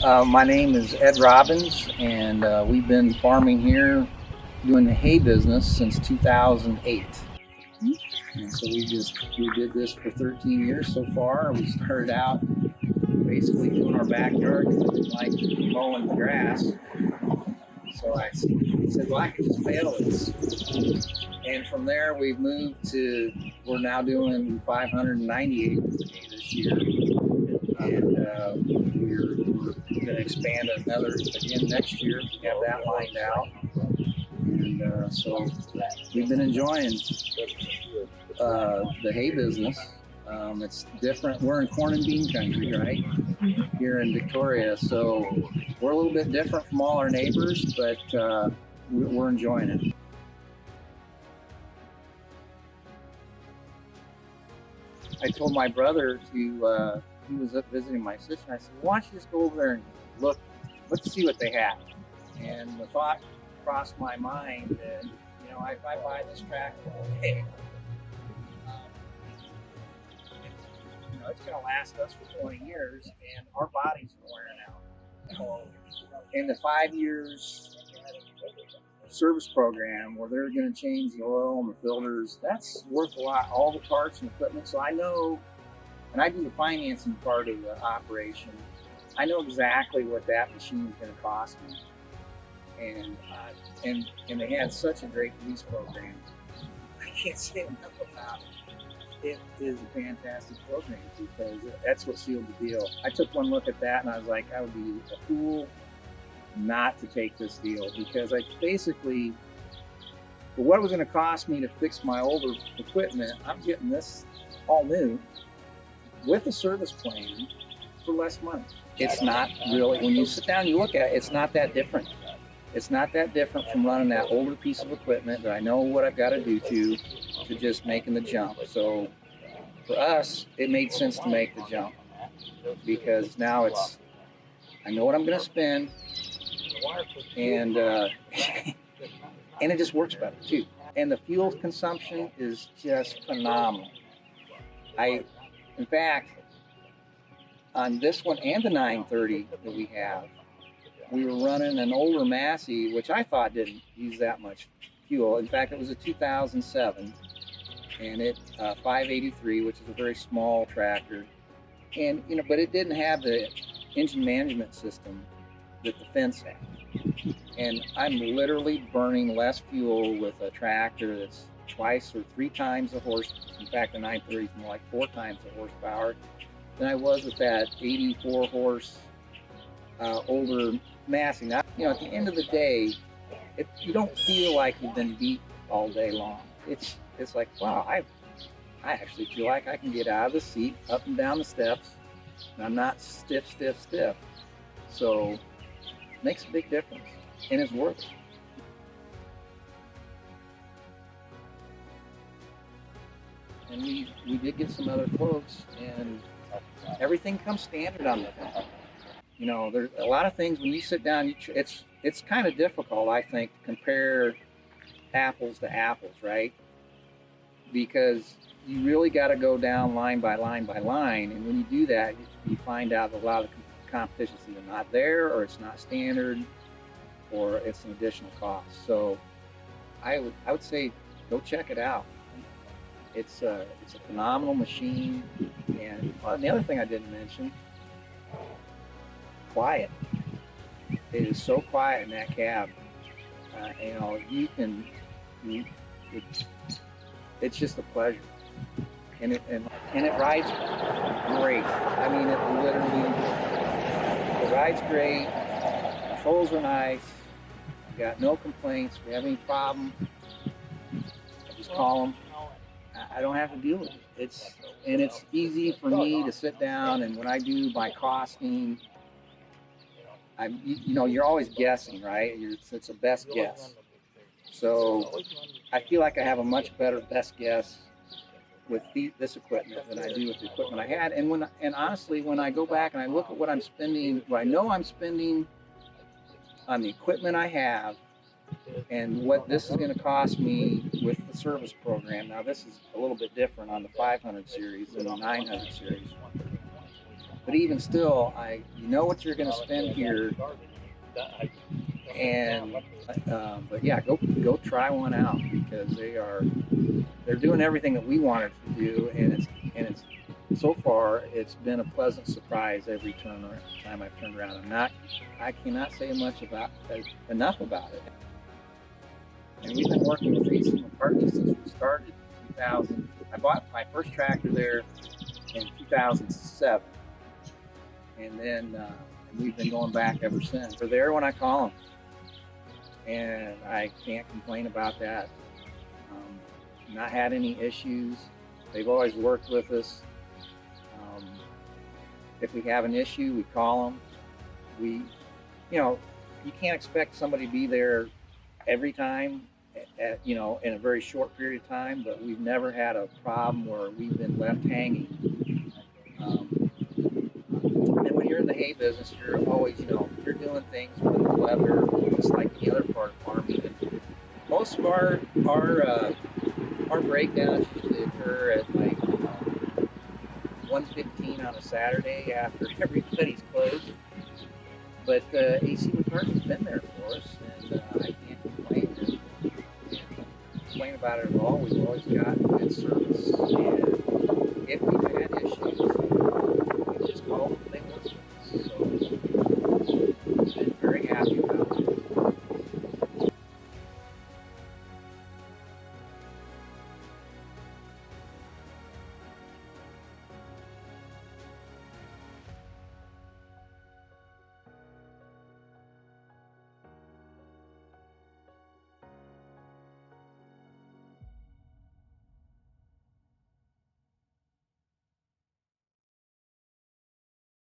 My name is Ed Robbins, and we've been farming here, doing the hay business since 2008. And so we did this for 13 years so far. We started out basically doing our backyard because I didn't like mowing the grass. So I said, well, I could just bail this. And from there, we've moved to, we're now doing 590 acres of hay this year. And we're going to expand another again next year. We have that lined out. And so we've been enjoying the hay business. It's different. We're in corn and bean country, right? Here in Victoria. So we're a little bit different from all our neighbors, but we're enjoying it. I told my brother to, he was up visiting my sister, and I said, why don't you just go over there and look, let's see what they have. And the thought crossed my mind that, if I buy this tractor, hey, it's going to last us for 20 years, and our bodies are wearing out. In the 5 years service program where they're going to change the oil and the filters, that's worth a lot, all the parts and equipment. So I know, and I do the financing part of the operation, I know exactly what that machine is going to cost me. And they had such a great lease program. I can't say enough about it. It is a fantastic program because that's what sealed the deal. I took one look at that and I was like, I would be a fool not to take this deal, because I basically, for what it was going to cost me to fix my older equipment, I'm getting this all new with a service plan for less money. It's not really, when you sit down and you look at it, it's not that different. It's not that different from running that older piece of equipment that I know what I've got to do to just making the jump. So for us, it made sense to make the jump because now I know what I'm going to spend, and and it just works better too. And the fuel consumption is just phenomenal. In fact, on this one and the 930 that we have, we were running an older Massey, which I thought didn't use that much fuel. In fact, it was a 2007, and it 583, which is a very small tractor, and but it didn't have the engine management system that the Fendt had. And I'm literally burning less fuel with a tractor that's twice or three times the horse. In fact, the 930 is more like 4 times the horsepower than I was with that 84 horse older Massey. Now, at the end of the day, you don't feel like you've been beat all day long. It's like, wow, I actually feel like I can get out of the seat, up and down the steps, and I'm not stiff. So it makes a big difference, and it's worth it. And we did get some other quotes, and everything comes standard on the thing. There's a lot of things when you sit down, it's kind of difficult, I think, to compare apples to apples, right? Because you really got to go down line by line by line, and when you do that, you find out a lot of the competition is either not there, or it's not standard, or it's an additional cost. So I would say go check it out. It's a phenomenal machine, and the other thing I didn't mention, quiet. It is so quiet in that cab. It's just a pleasure, and it rides great. I mean, it rides great. Controls are nice. We got no complaints. If we have any problem, I just call them. I don't have to deal with it. It's easy for me to sit down, and when I do my costing, you're always guessing, right? It's a best guess. So I feel like I have a much better best guess with this equipment than I do with the equipment I had. And honestly, when I go back and I look at what I'm spending, what I know I'm spending on the equipment I have, and what this is going to cost me with the service program. Now, this is a little bit different on the 500 series than the 900 series. But even still, you know what you're going to spend here, and but yeah, go try one out, because they're doing everything that we wanted to do, and it's so far it's been a pleasant surprise every time I've turned around. I cannot say enough about it. And we've been working with AC McCartney since we started in 2000. I bought my first tractor there in 2007, and then we've been going back ever since. They're there when I call them, and I can't complain about that. Not had any issues. They've always worked with us. If we have an issue, we call them. You can't expect somebody to be there every time, in a very short period of time, but we've never had a problem where we've been left hanging. And when you're in the hay business, you're always, you're doing things with the weather, just like any other part of farming. And most of our breakdowns usually occur at like 1:15 on a Saturday after everybody's closed. But AC McCartney's been there for us, and I can't complain about it at all. We've always got good service, and if we